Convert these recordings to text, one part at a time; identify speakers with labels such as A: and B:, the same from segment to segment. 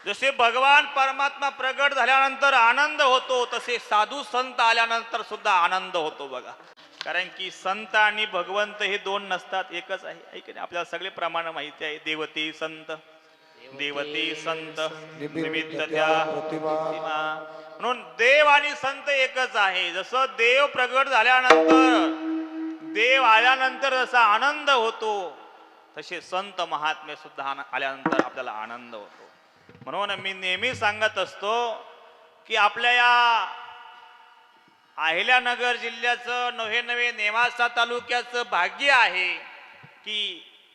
A: जसे भगवान परमात्मा प्रगट झाल्यानंतर आनंद होतो, तसे साधू संत आल्यानंतर सुद्धा आनंद होतो बघा. कारण की संत आणि भगवंत हे दोन नसतात, एकच आहे. ऐक नाही, आपल्याला सगळे प्रमाण माहिती आहे. देवती संत, देवती संत निमित्त त्या प्रतिमा. म्हणून देव आणि संत एकच आहे. जसं देव प्रगट झाल्यानंतर, देव आल्यानंतर जसा आनंद होतो, तसे संत महात्मे सुद्धा आल्यानंतर आपल्याला आनंद होतो. म्हणून मी नेहमी सांगत असतो की आपल्या या अहिल्यानगर जिल्ह्याचं नवे नेवासा तालुक्याचं भाग्य आहे की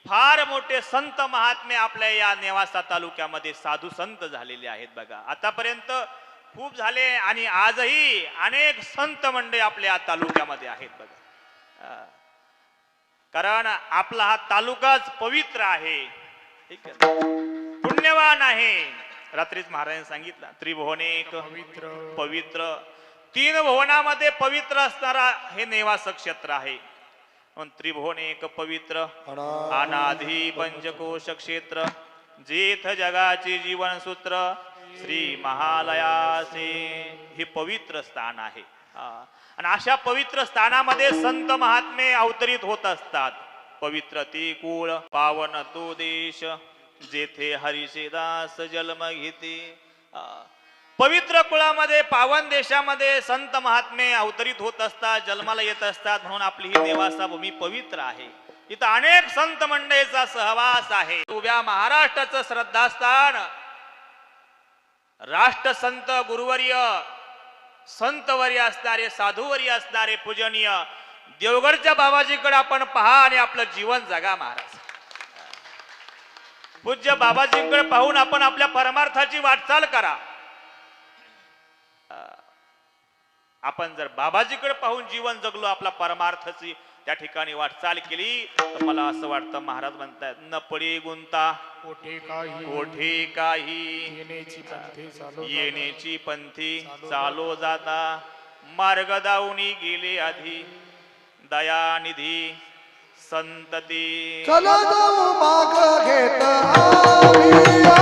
A: फार मोठे संत महात्मे आपल्या या नेवासा तालुक्यामध्ये साधू संत झालेले आहेत बघा. आतापर्यंत खूप झाले आणि आजही अनेक संत मंडळी आपल्या तालुक्यामध्ये आहेत बघा. कारण आपला हा तालुकाच पवित्र आहे, ठीक आहे, पुण्यवान आहे. रात्रीच महाराजांनी सांगितलं त्रिभुवनेक पवित्र, तीन भुवनामध्ये पवित्र असणारा हे नेवासा क्षेत्र आहे. त्रिभुवनेक पवित्र अनाधी पंचकोश क्षेत्र, जेथ जगाचे जीवन सूत्र श्री महालयाचे, हे पवित्र स्थान आहे. आणि अशा पवित्र स्थानामध्ये संत महात्मे अवतरित होत असतात. पवित्र ती कुळ पावन तो देश, जेथे हरीचे दास जन्म घेते. पवित्र कुळामध्ये पावन देशामध्ये संत महात्मे अवतरित होत असतात, जन्माला येत असतात. म्हणून आपली ही नेवासा भूमी पवित्र आहे. इथं अनेक संत मंडळीचा सहवास आहे. उभ्या महाराष्ट्राचं श्रद्धास्थान राष्ट्रसंत गुरुवर्य संतवर्य असणारे, साधूवर्य असणारे पूजनीय देवगडच्या बाबाजीकडे आपण पहा आणि आपलं जीवन जगा महाराज. पूज्य बाबाजींकडे पाहून आपण आपल्या परमार्थाची वाटचाल करा. आपण जर बाबाजीकडे पाहून जीवन जगलो, आपला परमार्थाची त्या ठिकाणी वाटचाल केली, तर मला असं वाटतं महाराज म्हणतात न पडी गुंता कोठे काही, येण्याची पंथी चालो जाता, मार्ग दावणी गेले आधी, दयानिधी संतती.
B: चला जाऊ माग घेत आम्ही